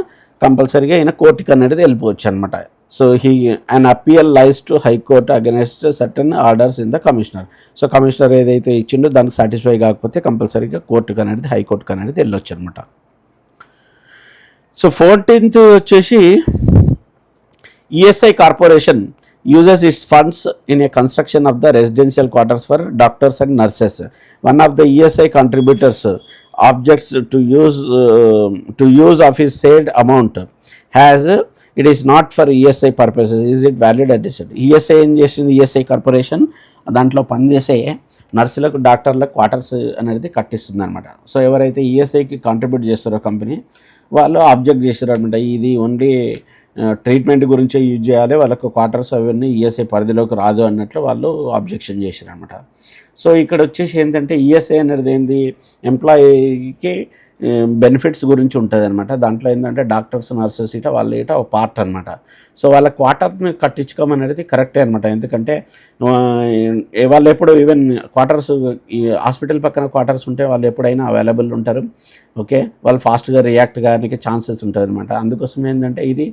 కంపల్సరీగా ఈయన కోర్టుకి అనేది వెళ్ళిపోవచ్చు అనమాట. So an appeal lies to high court against certain orders in the commissioner. So commissioner ఏదైతే ఇచ్చిండో దానికి సాటిస్ఫై కాకపోతే కంపల్సరీగా కోర్టుకి అనేది, హైకోర్టుకి అనేది వెళ్ళొచ్చు అనమాట. సో 14th వచ్చేసి ESI corporation uses its funds in a construction of the residential quarters for doctors and nurses. One of the ESI contributors objects to use of his said amount has it is not for ESI purposes. Is it valid at this? ESI ఏం చేసింది, ESI corporation దాంట్లో పనిచేసే నర్సులకు, డాక్టర్లకు quarters అనేది కట్టిస్తుంది అనమాట. So ఎవరైతే ఈఎస్ఐకి contribute చేస్తారో company వాళ్ళు ఆబ్జెక్ట్ చేస్తారు అనమాట, ఇది ఓన్లీ ట్రీట్మెంట్ గురించే యూజ్ చేయాలి, వాళ్ళకు క్వార్టర్స్ అవన్నీ ఈఎస్ఐ పరిధిలోకి రాదు అన్నట్లు వాళ్ళు ఆబ్జెక్షన్ చేశారు అనమాట. సో ఇక్కడ వచ్చేసి ఏంటంటే ఈఎస్ఐ అనేది ఏంది, ఎంప్లాయీకి బెనిఫిట్స్ గురించి ఉంటుంది అనమాట. దాంట్లో ఏంటంటే డాక్టర్స్, నర్సెస్ వాళ్ళ ఒక పార్ట్ అనమాట. సో వాళ్ళ క్వార్టర్ని కట్టించుకోమనేది కరెక్టే అనమాట. ఎందుకంటే వాళ్ళు ఎప్పుడు ఈవెన్ క్వార్టర్స్, ఈ హాస్పిటల్ పక్కన క్వార్టర్స్ ఉంటే వాళ్ళు ఎప్పుడైనా అవైలబుల్ ఉంటారు. ఓకే, వాళ్ళు ఫాస్ట్గా రియాక్ట్ కావడానికి ఛాన్సెస్ ఉంటుంది అనమాట. అందుకోసం ఏంటంటే ఇది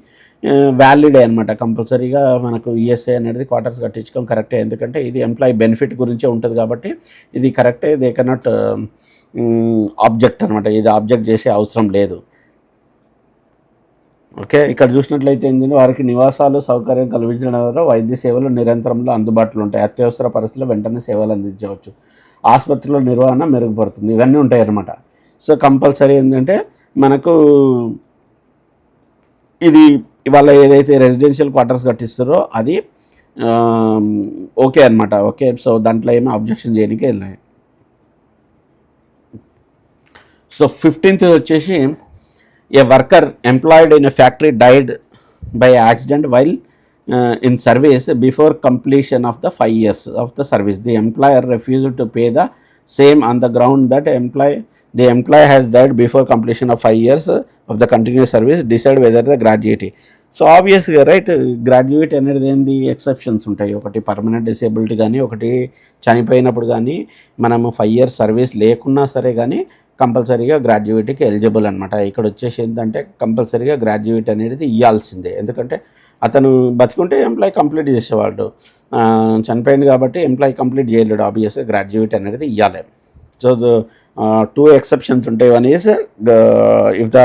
వ్యాలిడే అనమాట. కంపల్సరీగా మనకు ఈఎస్ఐ అనేది క్వార్టర్స్ కట్టించుకోవడం కరెక్టే, ఎందుకంటే ఇది ఎంప్లాయీ బెనిఫిట్ గురించే ఉంటుంది కాబట్టి ఇది కరెక్టే. దే కెనాట్ ఆబ్జెక్ట్ అనమాట, ఇది ఆబ్జెక్ట్ చేసే అవసరం లేదు. ఓకే, ఇక్కడ చూసినట్లయితే ఏంటంటే వారికి నివాసాలు సౌకర్యం కల్పించడం ద్వారా వైద్య సేవలు నిరంతరంలో అందుబాటులో ఉంటాయి. అత్యవసర పరిస్థితుల్లో వెంటనే సేవలు అందించవచ్చు. ఆసుపత్రిలో నిర్వహణ మెరుగుపడుతుంది, ఇవన్నీ ఉంటాయి అన్నమాట. సో కంపల్సరీ ఏంటంటే మనకు ఇది ఇవాళ ఏదైతే రెసిడెన్షియల్ క్వార్టర్స్ కట్టిస్తారో అది ఓకే అనమాట. ఓకే, సో దాంట్లో ఏమీ అబ్జెక్షన్ చేయడానికి వెళ్ళాయి. సో 15th వచ్చేసి a worker employed in a factory died by accident while in service before completion of the 5 years of the service. The employer refused to pay the same on the ground that the employee has died before completion of 5 years of the continuous service. Decide whether the gratuity. So ఆబ్వియస్గా right, graduate అనేది ఏంది, exceptions ఉంటాయి. ఒకటి permanent disability కానీ, ఒకటి చనిపోయినప్పుడు కానీ, మనము 5 years సర్వీస్ లేకున్నా సరే కానీ కంపల్సరీగా గ్రాడ్యుయేట్కి ఎలిజిబుల్ అనమాట. ఇక్కడ వచ్చేసి ఏంటంటే కంపల్సరీగా గ్రాడ్యుయేట్ అనేది ఇవ్వాల్సిందే. ఎందుకంటే అతను బతికుంటే ఎంప్లాయ్ కంప్లీట్ చేసేవాడు, చనిపోయింది కాబట్టి ఎంప్లాయ్ కంప్లీట్ చేయలేడు. ఆబ్వియస్గా గ్రాడ్యుయేట్ అనేది ఇవ్వాలి. సో టూ ఎక్సెప్షన్స్ ఉంటాయి. One is if the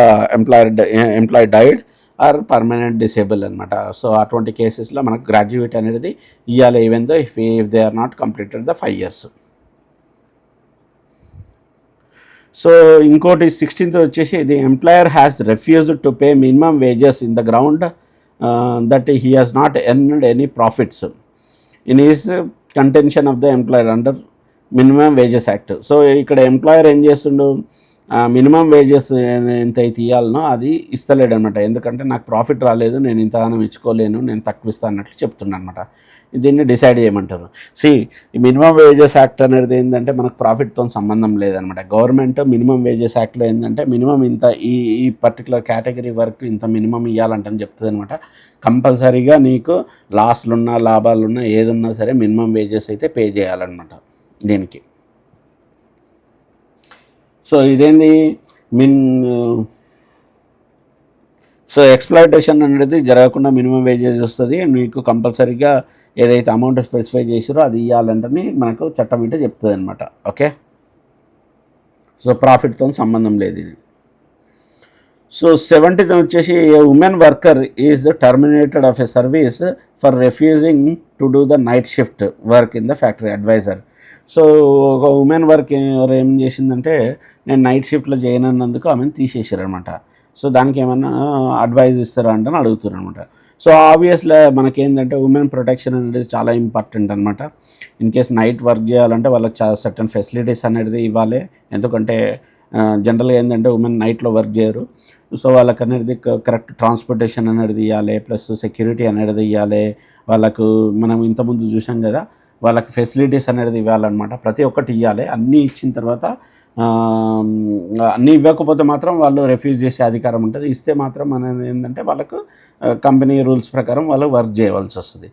employee died or permanent disable అనమాట. సో అటువంటి కేసెస్లో మనకు గ్రాడ్యుయేట్ అనేది ఇవ్వాలి, even though if they are not completed the 5 years. So ఇంకోటి 16th వచ్చేసి, the employer has refused to pay minimum wages in the ground that he has not earned any profits in his contention of the employer under minimum wages act. So ఇక్కడ employer ఏం చేస్తుండు, minimum wages ఎంత అయితే ఇవ్వాలనో అది ఇస్తలేడు అనమాట. ఎందుకంటే నాకు profit రాలేదు, నేను ఇంతగానం ఇచ్చుకోలేను, నేను తక్కువ ఇస్తాను అన్నట్లు చెప్తున్నాను అనమాట. దీన్ని డిసైడ్ చేయమంటారు. ఈ మినిమం వేజెస్ యాక్ట్ అనేది ఏంటంటే మనకు ప్రాఫిట్తో సంబంధం లేదనమాట. గవర్నమెంట్ మినిమం వేజెస్ యాక్ట్లో ఏంటంటే మినిమం ఇంత, ఈ పర్టికులర్ కేటగిరీ వరకు ఇంత మినిమం ఇవ్వాలంటని చెప్తుంది అనమాట. కంపల్సరీగా నీకు లాస్లున్నా లాభాలున్నా ఏదున్నా సరే మినిమం వేజెస్ అయితే పే చేయాలన్నమాట దీనికి. సో ఇదేంది సో ఎక్స్‌ప్లాయిటేషన్ అనేది జరగకుండా మినిమం వేజెస్ వస్తుంది. మీకు కంపల్సరీగా ఏదైతే అమౌంట్ స్పెసిఫై చేసారో అది ఇవ్వాలంటని మనకు చట్టం ఏంటో చెప్తుంది అనమాట. ఓకే, సో ప్రాఫిట్తో సంబంధం లేదు ఇది. సో 70th వచ్చేసి, women worker is terminated of a service for refusing to do the night shift work in the factory advisor. So ఒక ఉమెన్ వర్క్ ఏం చేసిందంటే, నేను నైట్ షిఫ్ట్లో చేయనన్నందుకు ఆమెను తీసేసారనమాట. సో దానికి ఏమన్నా అడ్వైజ్ ఇస్తారా అంటే అడుగుతారు అనమాట. సో ఆబ్వియస్లీ మనకేంటంటే ఉమెన్ ప్రొటెక్షన్ అనేది చాలా ఇంపార్టెంట్ అనమాట. ఇన్ కేస్ నైట్ వర్క్ చేయాలంటే వాళ్ళకి చాలా సర్టన్ ఫెసిలిటీస్ అనేది ఇవ్వాలి. ఎందుకంటే జనరల్గా ఏంటంటే ఉమెన్ నైట్లో వర్క్ చేయరు. సో వాళ్ళకి అనేది కరెక్ట్ ట్రాన్స్పోర్టేషన్ అనేది ఇవ్వాలి, ప్లస్ సెక్యూరిటీ అనేది ఇవ్వాలి. వాళ్ళకు మనం ఇంతకుముందు చూసాం కదా, వాళ్ళకి ఫెసిలిటీస్ అనేది ఇవ్వాలన్నమాట. ప్రతి ఒక్కటి ఇవ్వాలి. అన్నీ ఇచ్చిన తర్వాత, అన్నీ ఇవ్వకపోతే మాత్రం వాళ్ళు రిఫ్యూజ్ చేసే అధికారం ఉంటుంది. ఇస్తే మాత్రం అనేది ఏంటంటే వాళ్ళకు కంపెనీ రూల్స్ ప్రకారం వాళ్ళు వర్క్ చేయవలసి వస్తుంది.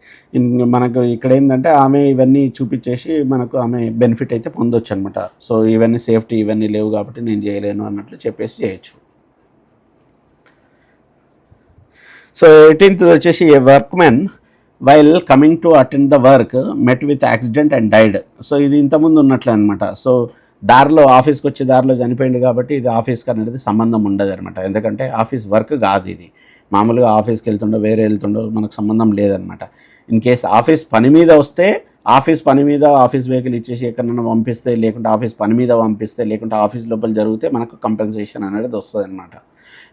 మనకు ఇక్కడ ఏంటంటే ఆమె ఇవన్నీ చూపించేసి మనకు ఆమె బెనిఫిట్ అయితే పొందొచ్చు అనమాట. సో ఇవన్నీ సేఫ్టీ ఇవన్నీ లేవు కాబట్టి నేను చేయలేను అన్నట్లు చెప్పేసి చేయొచ్చు. సో 18th వచ్చేసి, a workmen while coming to attend the work met with accident and died. So ఇది ఇంతకుముందు ఉన్నట్లే అనమాట. సో దారిలో ఆఫీస్కి వచ్చే దారిలో చనిపోయింది కాబట్టి ఇది ఆఫీస్కి అనేది సంబంధం ఉండదు అనమాట. ఎందుకంటే ఆఫీస్ వర్క్ కాదు ఇది. మామూలుగా ఆఫీస్కి వెళ్తుండో వేరే వెళ్తుండో మనకు సంబంధం లేదనమాట. ఇన్ కేస్ ఆఫీస్ పని మీద వస్తే, ఆఫీస్ పని మీద ఆఫీస్ వెహికల్ ఇచ్చేసి ఎక్కడైనా పంపిస్తే, లేకుంటే ఆఫీస్ పని మీద పంపిస్తే, లేకుంటే ఆఫీస్ లోపల జరిగితే మనకు కంపెన్సేషన్ అనేది వస్తుంది అనమాట.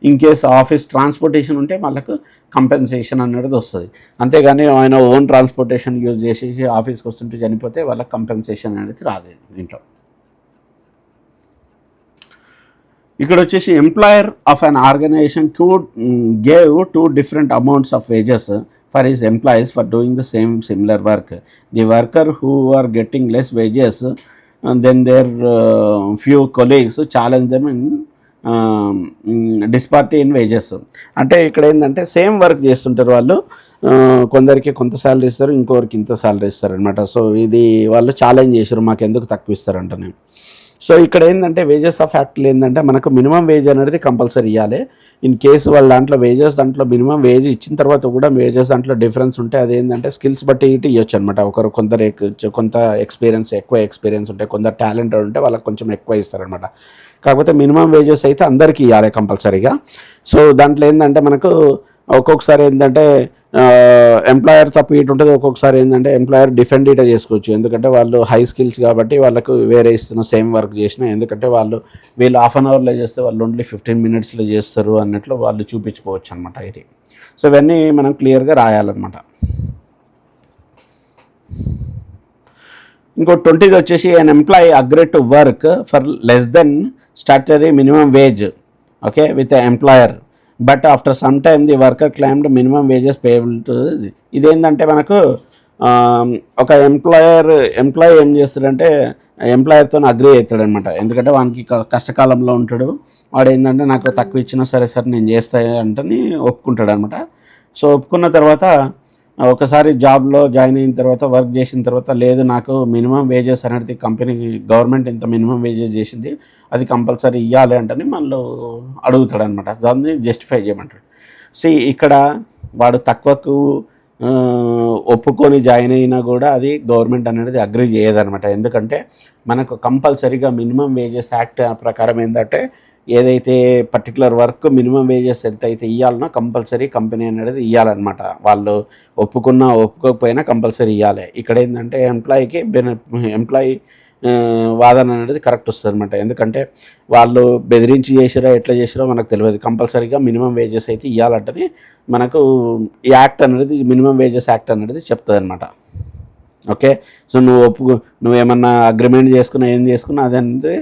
ఇన్ కేస్ ఆఫీస్ ట్రాన్స్పోర్టేషన్ ఉంటే వాళ్ళకు కంపెన్సేషన్ అనేది వస్తుంది. అంతేగాని ఆయన ఓన్ ట్రాన్స్పోర్టేషన్ యూజ్ చేసేసి ఆఫీస్కి వస్తుంటే చనిపోతే వాళ్ళకి కంపెన్సేషన్ అనేది రాదు దీంట్లో. ఇక్కడ వచ్చేసి, employer of an organization could gave 2 different amounts of wages for his employees for doing the similar work. The worker who are getting less wages than their few colleagues challenge them in disparity in wages. అంటే ఇక్కడ ఏంటంటే same work చేస్తుంటారు వాళ్ళు, కొందరికి కొంత salary ఇస్తారు, ఇంకొకరికి ఇంత శాలరీ ఇస్తారు అనమాట. సో ఇది వాళ్ళు ఛాలెంజ్ చేశారు, మాకు ఎందుకు తక్కువ ఇస్తారంట నేను. సో ఇక్కడ ఏంటంటే వేజెస్ ఆఫ్ యాక్ట్లో ఏంటంటే మనకు మినిమం వేజ్ అనేది కంపల్సరీ ఇవ్వాలి. ఇన్ కేసు వాళ్ళ దాంట్లో వేజెస్ దాంట్లో మినిమం వేజ్ ఇచ్చిన తర్వాత కూడా వేజెస్ దాంట్లో డిఫరెన్స్ ఉంటే అదేంటంటే స్కిల్స్ బట్టి ఇటు ఇవ్వచ్చు అనమాట. కొంత ఎక్కువ ఎక్స్పీరియన్స్ ఉంటే, కొందరు టాలెంటెడ్ ఉంటే వాళ్ళకి కొంచెం ఎక్కువ ఇస్తారనమాట. కాకపోతే మినిమం వేజెస్ అయితే అందరికీ ఇవ్వాలి కంపల్సరీగా. సో దాంట్లో ఏంటంటే మనకు ఒక్కొక్కసారి ఏంటంటే ఎంప్లాయర్ తప్పు ఇటు ఉంటుంది, ఒక్కొక్కసారి ఏంటంటే ఎంప్లాయర్ డిఫెండ్ ఇటే చేసుకోవచ్చు. ఎందుకంటే వాళ్ళు హై స్కిల్స్ కాబట్టి వాళ్ళకు వేరే ఇస్తున్న సేమ్ వర్క్ చేసినా, ఎందుకంటే వీళ్ళు ½ an hourలో చేస్తే వాళ్ళు ఓన్లీ 15 minutesలో చేస్తారు అన్నట్లు వాళ్ళు చూపించుకోవచ్చు అనమాట ఇది. సో ఇవన్నీ మనం క్లియర్గా రాయాలన్నమాట. ఇంకో 20th వచ్చేసి, an employee agreed to work for less than statutory minimum wage, okay, with the employer, but after some time the worker claimed minimum wages payable to. ఇదేంటంటే మనకు ఒక ఎంప్లాయీ ఏం చేస్తాడంటే ఎంప్లాయర్తో అగ్రీ అవుతాడనమాట. ఎందుకంటే వానికి కష్టకాలంలో ఉంటాడు, వాడు ఏంటంటే నాకు తక్కువ ఇచ్చినా సరే నేను చేస్తా అంటే ఒప్పుకుంటాడు అనమాట. సో ఒప్పుకున్న తర్వాత ఒకసారి జాబ్లో జాయిన్ అయిన తర్వాత వర్క్ చేసిన తర్వాత లేదు నాకు మినిమం వేజెస్ అనేది కంపెనీ గవర్నమెంట్ ఇంత మినిమం వేజెస్ చేసింది అది కంపల్సరీ ఇవ్వాలి అంటే మనలో అడుగుతాడనమాట, దాన్ని జస్టిఫై చేయమంటాడు. ఇక్కడ వాడు తక్కువకు ఒప్పుకొని జాయిన్ అయినా కూడా అది గవర్నమెంట్ అనేది అగ్రీ చేయదనమాట. ఎందుకంటే మనకు కంపల్సరీగా మినిమం వేజెస్ యాక్ట్ ప్రకారం ఏంటంటే ఏదైతే పర్టికులర్ వర్క్ మినిమం వేజెస్ ఎంత అయితే ఇవ్వాలనో కంపల్సరీ కంపెనీ అనేది ఇవ్వాలన్నమాట. వాళ్ళు ఒప్పుకోకపోయినా కంపల్సరీ ఇవ్వాలి. ఇక్కడ ఏంటంటే ఎంప్లాయీ వాదన అనేది కరెక్ట్ వస్తుంది అనమాట. ఎందుకంటే వాళ్ళు బెదిరించి చేసిరో ఎట్లా చేసిరో మనకు తెలియదు. కంపల్సరీగా మినిమం వేజెస్ అయితే ఇవ్వాలంటని మనకు ఈ యాక్ట్ అనేది మినిమం వేజెస్ యాక్ట్ అనేది చెప్తుంది అనమాట. ఓకే, సో నువ్వేమన్నా అగ్రిమెంట్ చేసుకున్నా ఏం చేసుకున్నా అదనేది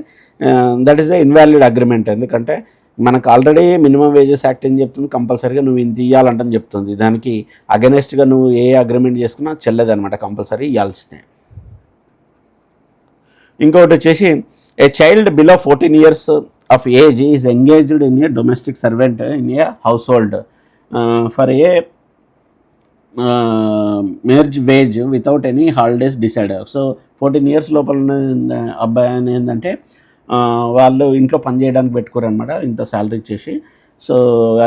that is the invalid agreement. ఎందుకంటే మనకు ఆల్రెడీ మినిమం వేజెస్ యాక్ట్ ఏం చెప్తుంది, కంపల్సరీగా నువ్వు ఇంత ఇవ్వాలంటని చెప్తుంది. దానికి అగెనెస్ట్గా నువ్వు ఏ అగ్రిమెంట్ చేసుకున్నా చెల్లదనమాట, కంపల్సరీ ఇవ్వాల్సిందే. ఇంకొకటి వచ్చేసి a child below 14 years of age is engaged in a domestic servant in a household for a మేర్జ్ wage without any holidays decide. So 14 years లోపల అబ్బాయి అని ఏంటంటే వాళ్ళు ఇంట్లో పని చేయడానికి పెట్టుకోరు అనమాట, ఇంత శాలరీ ఇచ్చేసి. సో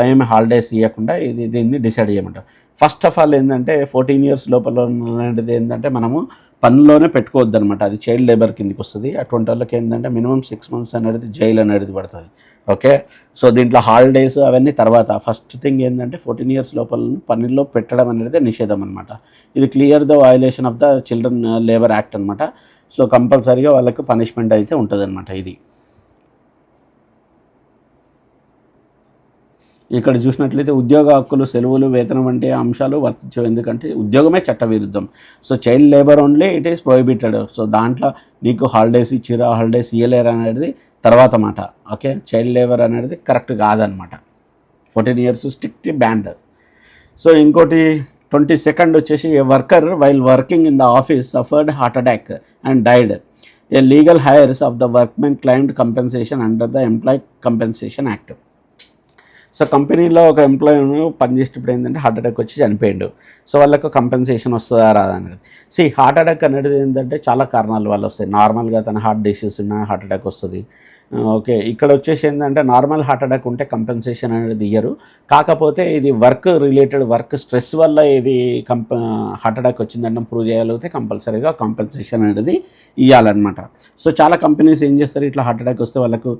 ఏమి హాలిడేస్ ఇవ్వకుండా దీన్ని డిసైడ్ చేయమంటారు. ఫస్ట్ ఆఫ్ ఆల్ ఏంటంటే 14 years లోపల అనేది ఏంటంటే మనము పనిలోనే పెట్టుకోవద్దు అనమాట, అది చైల్డ్ లేబర్ కిందకి వస్తుంది. అటువంటి వాళ్ళకి ఏంటంటే మినిమం 6 months అనేది జైలు అనేది పడుతుంది. ఓకే, సో దీంట్లో హాలిడేస్ అవన్నీ తర్వాత. ఫస్ట్ థింగ్ ఏంటంటే 14 years లోపల పనిలో పెట్టడం అనేది నిషేధం అనమాట. ఇది clear the violation of the children labour act అనమాట. సో కంపల్సరీగా వాళ్ళకి పనిష్మెంట్ అయితే ఉంటుంది అనమాట. ఇది ఇక్కడ చూసినట్లయితే ఉద్యోగ హక్కులు, సెలవులు, వేతనం వంటి అంశాలు వర్తించవు. ఎందుకంటే ఉద్యోగమే చట్టవిరుద్ధం. So child labour only it is prohibited. So దాంట్లో నీకు హాలిడేస్ ఇచ్చిరా హాలిడేస్ ఇవ్వలేరు అనేది తర్వాత మాట. ఓకే, చైల్డ్ లేబర్ అనేది కరెక్ట్ కాదనమాట. 14 years స్ట్రిక్ట్లీ బ్యాండ్. సో ఇంకోటి 22nd వచ్చేసి a worker while working in the office suffered heart attack and died. A legal heirs of the workmen claimed compensation under the employee compensation act. So కంపెనీలో ఒక employee పనిచేసేటప్పుడు ఏంటంటే heart attack వచ్చి చనిపోయాడు. So వాళ్ళకు compensation వస్తుందా రాదా అనేది. హార్ట్ అటాక్ అనేది ఏంటంటే చాలా కారణాల వల్ల వస్తాయి. నార్మల్గా తన హార్ట్ డిసీజ్ ఉన్న హార్ట్ అటాక్ వస్తుంది. ఓకే, ఇక్కడ వచ్చేసి ఏంటంటే నార్మల్ హార్ట్ అటాక్ ఉంటే కంపెన్సేషన్ అనేది ఇయ్యరు. కాకపోతే ఇది వర్క్ రిలేటెడ్ వర్క్ స్ట్రెస్ వల్ల ఇది హార్ట్ అటాక్ వచ్చిందంటే ప్రూవ్ చేయగలిగితే కంపల్సరీగా కంపెన్సేషన్ అనేది ఇవ్వాలన్నమాట. సో చాలా కంపెనీస్ ఏం చేస్తారు, ఇట్లా హార్ట్ అటాక్ వస్తే వాళ్ళకు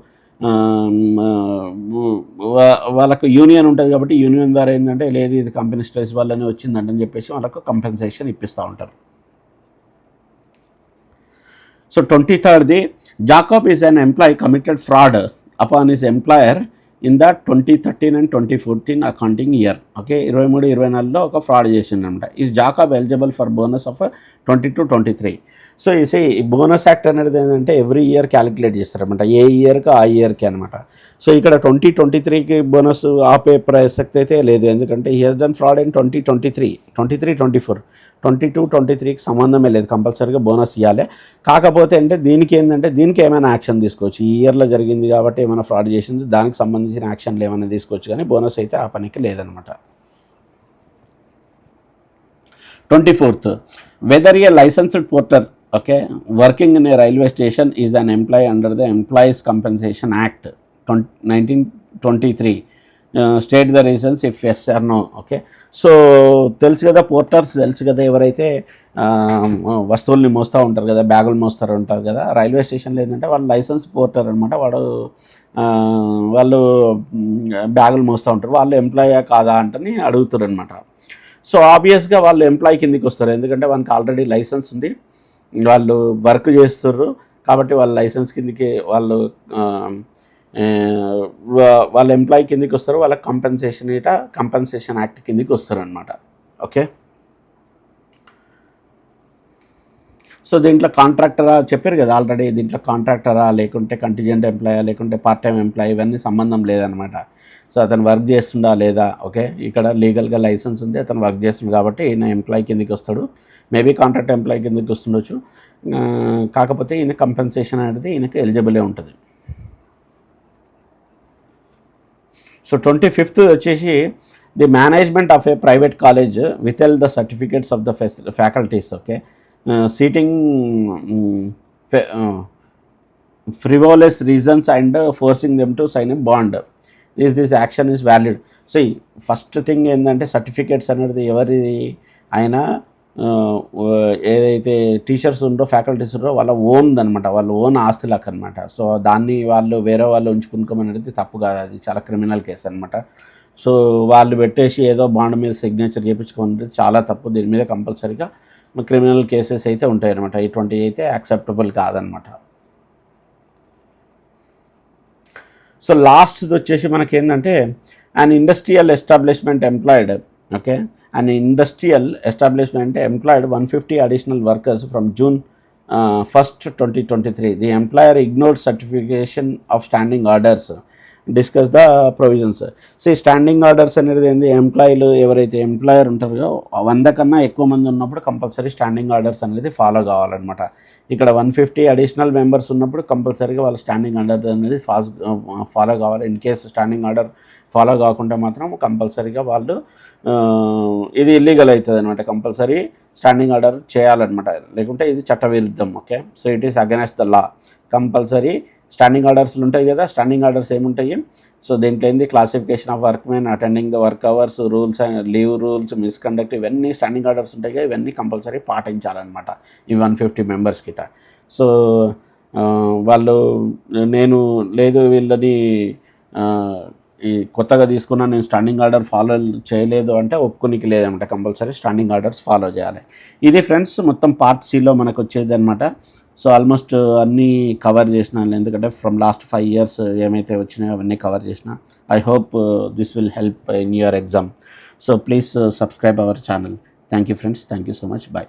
యూనియన్ ఉంటుంది కాబట్టి యూనియన్ ద్వారా ఏంటంటే లేదు ఇది కంపెనీ స్ట్రెస్ వల్లనే వచ్చిందంటని చెప్పేసి వాళ్ళకు కంపెన్సేషన్ ఇప్పిస్తూ ఉంటారు. So 23rd Jacob is an employee committed fraud upon his employer in the 2013 and 2014 accounting year. Okay, 23-24లో ఒక ఫ్రాడ్ చేసిందనమాట. Is Jacob eligible for bonus of 22-23. So ఈ బోనస్ యాక్ట్ అనేది ఏంటంటే ఎవ్రీ ఇయర్ క్యాలిక్యులేట్ చేస్తారనమాట, ఏ ఇయర్కి ఆ ఇయర్కి అనమాట. సో ఇక్కడ 2023కి బోనస్ ఆపే ప్రసక్తి అయితే లేదు. ఎందుకంటే he has done fraud in 2023, 23-24, 22-23కి సంబంధమే లేదు. కంపల్సరీగా బోనస్ ఇవ్వాలి. కాకపోతే అంటే దీనికి ఏంటంటే దీనికి ఏమైనా యాక్షన్ తీసుకోవచ్చు. ఈ ఇయర్లో జరిగింది కాబట్టి ఏమైనా ఫ్రాడ్ చేసింది దానికి సంబంధించిన యాక్షన్లు ఏమైనా తీసుకోవచ్చు, కానీ బోనస్ అయితే ఆ పనికి లేదనమాట. 24th whether a licensed porter, okay, working in a railway station is an employee under the Employees Compensation Act 1923. State the reasons if yes or no. Okay, so తెలుసు కదా పోర్టర్స్ తెలుసు కదా, ఎవరైతే వస్తువుల్ని మోస్తూ ఉంటారు కదా, బ్యాగులు మోస్తూ ఉంటారు కదా. రైల్వే స్టేషన్లో ఏంటంటే వాళ్ళు లైసెన్స్ పోర్టర్ అనమాట. వాళ్ళు బ్యాగులు మోస్తూ ఉంటారు. వాళ్ళు ఎంప్లాయీ కాదా అంటని అడుగుతారు అనమాట. సో ఆబ్వియస్గా వాళ్ళు ఎంప్లాయీ కిందకి వస్తారు. ఎందుకంటే వాళ్ళకి ఆల్రెడీ లైసెన్స్ ఉంది, వాళ్ళు వర్క్ చేస్తుర్రు కాబట్టి వాళ్ళ లైసెన్స్ కిందకి వాళ్ళ ఎంప్లాయీ కిందకి వస్తారు. వాళ్ళకి కంపెన్సేషన్ యాక్ట్ కిందకి వస్తారు అనమాట. ఓకే, సో దీంట్లో కాంట్రాక్టరా చెప్పారు కదా ఆల్రెడీ. దీంట్లో కాంట్రాక్టరా లేకుంటే కంటిజెంట్ ఎంప్లాయా లేకుంటే పార్ట్ టైం ఎంప్లాయీ ఇవన్నీ సంబంధం లేదనమాట. సో అతను వర్క్ చేస్తుండా లేదా, ఓకే, ఇక్కడ లీగల్గా లైసెన్స్ ఉంది, అతను వర్క్ చేస్తుంది కాబట్టి ఈయన ఎంప్లాయీ కిందకి వస్తాడు. మేబీ కాంట్రాక్ట్ ఎంప్లాయీ కిందకి వస్తుండొచ్చు. కాకపోతే ఈయన కంపెన్సేషన్ అనేది ఈయనకి ఎలిజిబులే ఉంటుంది. సో 25th వచ్చేసి the management of A private college withheld the certificates of the faculties, okay, citing frivolous reasons and forcing them to sign a bond. Is this action is valid? See, first thing ఏంటంటే certificates అనేది ఎవరిది, ఆయన ఏదైతే teachers ఉండో faculties ఉండో వాళ్ళ own అనమాట, వాళ్ళ own ఆస్తులకు అనమాట. సో దాన్ని వాళ్ళు వేరే వాళ్ళు ఉంచుకునుకోమనేది తప్పు కాదు, అది చాలా క్రిమినల్ కేసు అనమాట. సో వాళ్ళు పెట్టేసి ఏదో బాండ్ మీద సిగ్నేచర్ చేయించుకోమనేది చాలా తప్పు. దీని మీద కంపల్సరీగా క్రిమినల్ కేసెస్ అయితే ఉంటాయి అనమాట. ఇటువంటివి అయితే యాక్సెప్టబుల్ కాదనమాట. సో లాస్ట్ది వచ్చేసి మనకేంటంటే an industrial establishment employed, okay, an industrial establishment employed 150 additional workers from June 1st 2023. The employer ignored certification of standing orders. Discuss the provisions. So standing orders అనేది ఏంది, ఎంప్లాయీలు ఎవరైతే ఎంప్లాయర్ ఉంటారో 100 కన్నా ఎక్కువ మంది ఉన్నప్పుడు కంపల్సరీ స్టాండింగ్ ఆర్డర్స్ అనేది follow కావాలన్నమాట. ఇక్కడ 150 అడిషనల్ మెంబర్స్ ఉన్నప్పుడు కంపల్సరీగా వాళ్ళ స్టాండింగ్ ఆర్డర్ అనేది ఫాలో కావాలి. In case standing order follow కాకుండా మాత్రం కంపల్సరీగా వాళ్ళు ఇది ఇల్లీగల్ అవుతుంది అనమాట. కంపల్సరీ స్టాండింగ్ ఆర్డర్ చేయాలన్నమాట, లేకుంటే ఇది చట్టవిరుద్ధం. Okay, so it is against the law. Compulsory standing ఆర్డర్స్లు ఉంటాయి కదా, స్టాండింగ్ ఆర్డర్స్ ఏముంటాయి, సో దీంట్లో ఏంది classification of workmen, attending the work hours, rules and leave rules, misconduct, ఇవన్నీ స్టాండింగ్ ఆర్డర్స్ ఉంటాయి కదా, ఇవన్నీ కంపల్సరీ పాటించాలన్నమాట ఈ 150 మెంబర్స్ కిట. సో వాళ్ళు నేను లేదు వీళ్ళని ఈ కొత్తగా తీసుకున్నా నేను స్టాండింగ్ ఆర్డర్ ఫాలో చేయలేదు అంటే ఒప్పుకోనికి లేదనమాట. కంపల్సరీ స్టాండింగ్ ఆర్డర్స్ ఫాలో చేయాలి. ఇది ఫ్రెండ్స్ మొత్తం పార్ట్ సిలో మనకు వచ్చేది అనమాట. సో ఆల్మోస్ట్ అన్నీ కవర్ చేసిన, ఎందుకంటే ఫ్రమ్ లాస్ట్ 5 years ఏమైతే వచ్చినాయో అవన్నీ కవర్ చేసిన. I hope this will help in your exam. So please subscribe our channel. Thank you friends, thank you so much, bye.